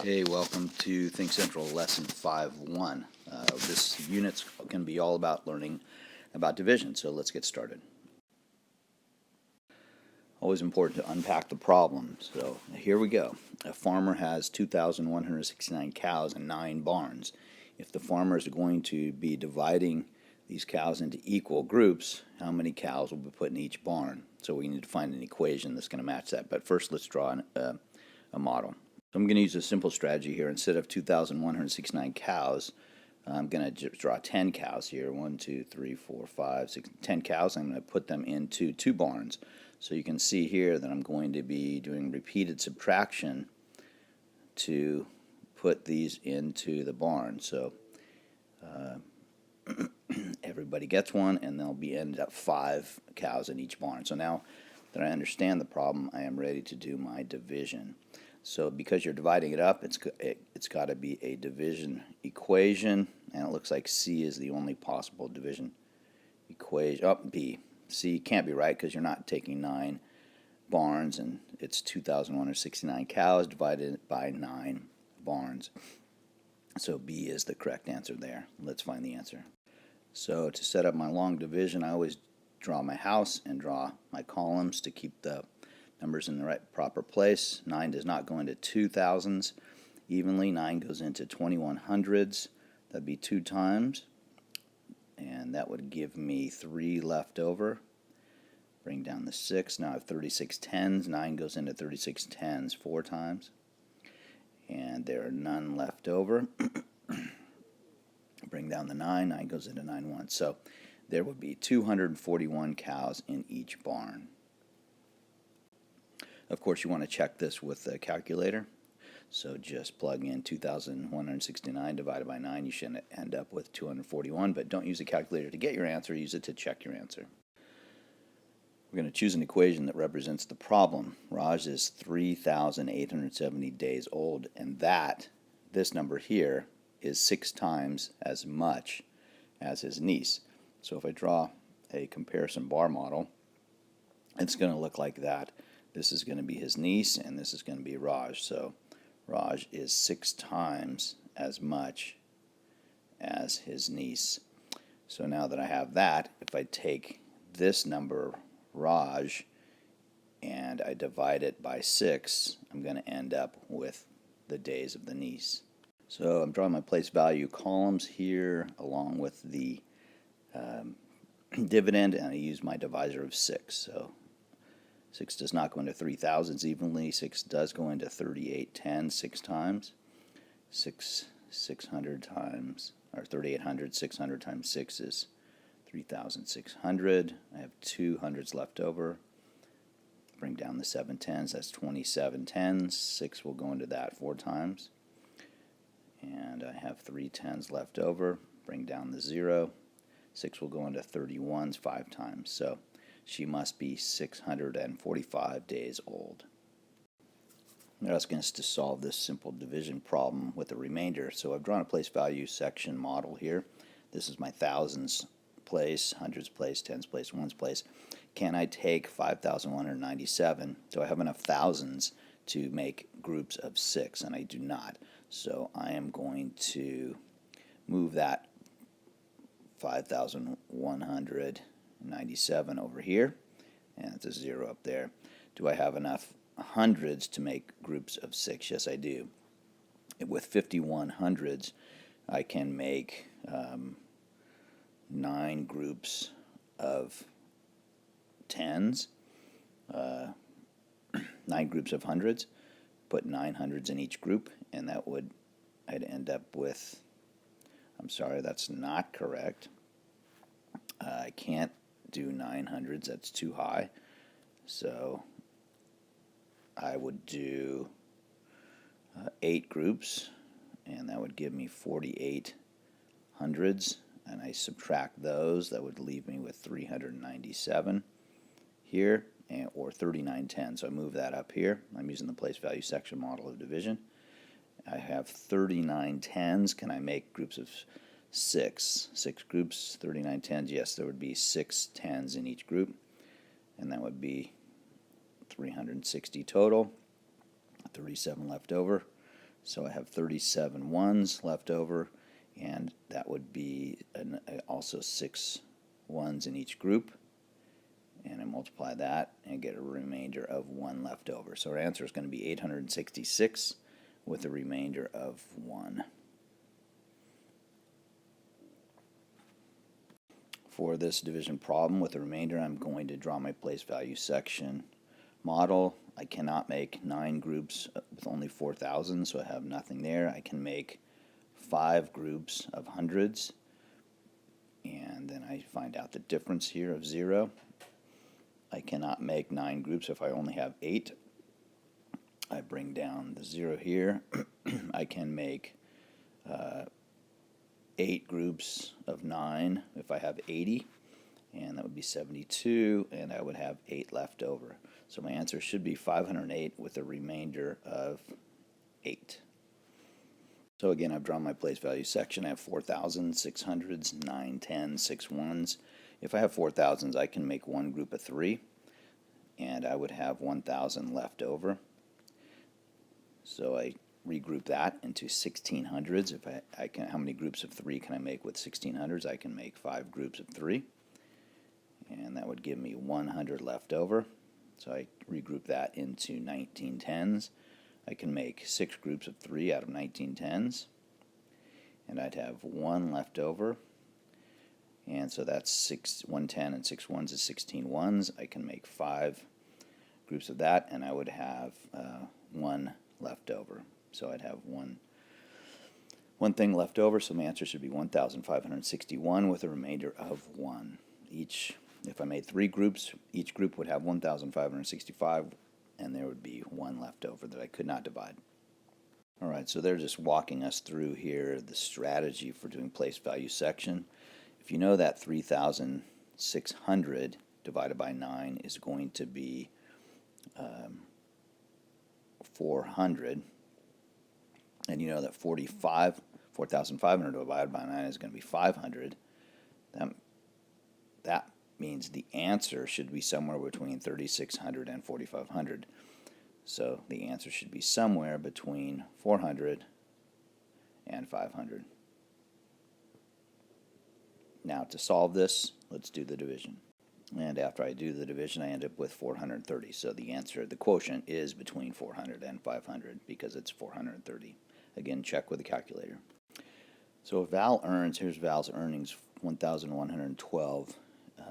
Hey, welcome to ThinkCentral Lesson 5.1. This unit's going to be all about learning about division, so let's get started. Always important to unpack the problem, so here we go. A farmer has 2,169 cows and 9 barns. If the farmer is going to be dividing these cows into equal groups, how many cows will be put in each barn? So we need to find an equation that's going to match that. But first, let's draw a model. So I'm going to use a simple strategy here. Instead of 2,169 cows, I'm going to draw 10 cows here. 1, 2, 3, 4, 5, 6, 10 cows. I'm going to put them into 2 barns. So you can see here that I'm going to be doing repeated subtraction to put these into the barn. So everybody gets one, and there'll be ended up 5 cows in each barn. So now that I understand the problem, I am ready to do my division. So because you're dividing it up, it's got to be a division equation, and it looks like C is the only possible division equation. Oh, B. C can't be right because you're not taking 9 barns, and it's 2,169 cows divided by 9 barns. So B is the correct answer there. Let's find the answer. So to set up my long division, I always draw my house and draw my columns to keep the numbers in the right proper place. 9 does not go into 2,000s evenly. 9 goes into 2,100s. That'd be 2 times, and that would give me 3 left over. Bring down the 6. Now I have 36 tens. 9 goes into 36 tens 4 times, and there are none left over. Bring down the 9. 9 goes into 9 once. So there would be 241 cows in each barn. Of course, you want to check this with a calculator. So just plug in 2,169 divided by 9. You should end up with 241, but don't use a calculator to get your answer. Use it to check your answer. We're going to choose an equation that represents the problem. Raj is 3,870 days old, and this number here, is 6 times as much as his niece. So if I draw a comparison bar model, it's going to look like that. This is going to be his niece, and this is going to be Raj. So Raj is 6 times as much as his niece. So now that I have that, if I take this number, Raj, and I divide it by 6, I'm going to end up with the days of the niece. So I'm drawing my place value columns here along with the dividend, and I use my divisor of 6. So 6 does not go into 3,000s evenly. 6 does go into 38 tens 6 times. 600 times, or 3,800, 600 times 6 is 3,600. I have 2 hundreds left over. Bring down the 7 tens. That's 27 tens. 6 will go into that 4 times. And I have 3 tens left over. Bring down the 0. 6 will go into 31s 5 times. So she must be 645 days old. They're asking us to solve this simple division problem with a remainder. So I've drawn a place value section model here. This is my thousands place, hundreds place, tens place, ones place. Can I take 5,197? Do I have enough thousands to make groups of 6? And I do not. So I am going to move that 5,197 over here, and it's a 0 up there. Do I have enough hundreds to make groups of 6? Yes, I do. With 51 hundreds, I can make 9 groups of tens, 9 groups of hundreds. Put 9 hundreds in each group, and I'd end up with, I'm sorry, that's not correct. I can't do 900s, that's too high. So I would do 8 groups, and that would give me 48 hundreds, and I subtract those, that would leave me with 397 here, or 39 tens. So I move that up here. I'm using the place value section model of division. I have 39 tens. Can I make groups of 6? 6 groups, 39 tens. Yes, there would be 6 tens in each group, and that would be 360 total. 37 left over. So I have 37 ones left over, and that would be also 6 ones in each group. And I multiply that and get a remainder of 1 left over. So our answer is going to be 866 with a remainder of 1. For this division problem with a remainder, I'm going to draw my place value section model. I cannot make 9 groups with only 4,000, so I have nothing there. I can make 5 groups of hundreds, and then I find out the difference here of 0. I cannot make 9 groups if I only have 8. I bring down the 0 here. I can make 8 groups of 9 if I have 80, and that would be 72, and I would have 8 left over. So my answer should be 508 with a remainder of 8. So again, I've drawn my place value section. I have 4,000, 600s, 9, 10, 6 ones. If I have 4,000s, I can make 1 group of 3, and I would have 1,000 left over. So I regroup that into 1,600s. If I can, how many groups of 3 can I make with 1,600s? I can make 5 groups of 3, and that would give me 100 left over. So I regroup that into 1910s. I can make 6 groups of 3 out of 1910s, and I'd have 1 left over. And so that's 110 and 6 ones is 16 ones. I can make 5 groups of that, and I would have 1 left over. So I'd have one thing left over, so my answer should be 1,561 with a remainder of 1. If I made 3 groups, each group would have 1,565, and there would be 1 left over that I could not divide. All right, so they're just walking us through here the strategy for doing place value section. If you know that 3,600 divided by 9 is going to be 400, and you know that 4,500 divided by 9 is going to be 500, that means the answer should be somewhere between 3,600 and 4,500. So the answer should be somewhere between 400 and 500. Now to solve this, let's do the division. And after I do the division, I end up with 430. So the answer, the quotient, is between 400 and 500 because it's 430. Again, check with the calculator. So if Val earns, here's Val's earnings, 1,112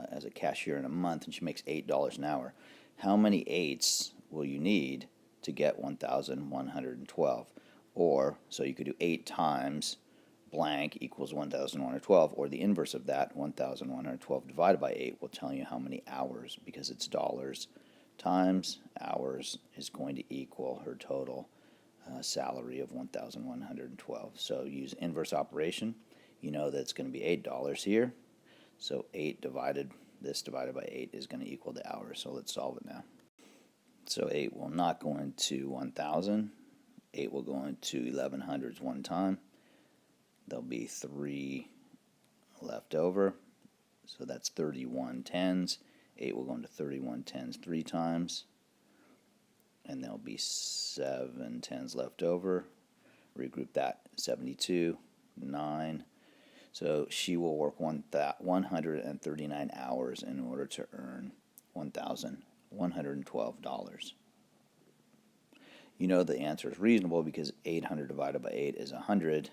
as a cashier in a month, and she makes $8 an hour. How many 8s will you need to get 1,112? Or, so you could do 8 times blank equals 1,112, or the inverse of that, 1,112 divided by 8 will tell you how many hours, because it's dollars times hours is going to equal her total salary of 1,112. So use inverse operation. You know that it's going to be $8 here. So this divided by 8 is going to equal the hours. So let's solve it now. So 8 will not go into 1,000. 8 will go into 1,100s one time. There'll be 3 left over. So that's 31 tens. 8 will go into 31 tens 3 times. And there'll be 7 tens left over. Regroup that, 72, 9. So she will work 139 hours in order to earn $1,112. You know the answer is reasonable because 800 divided by 8 is 100,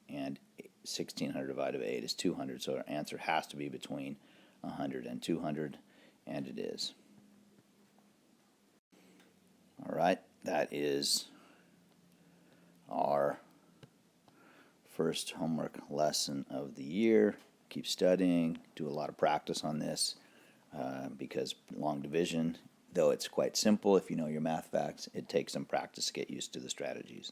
and 1,600 divided by 8 is 200. So our answer has to be between 100 and 200, and it is. All right, that is our first homework lesson of the year. Keep studying, do a lot of practice on this because long division, though it's quite simple if you know your math facts, it takes some practice to get used to the strategies.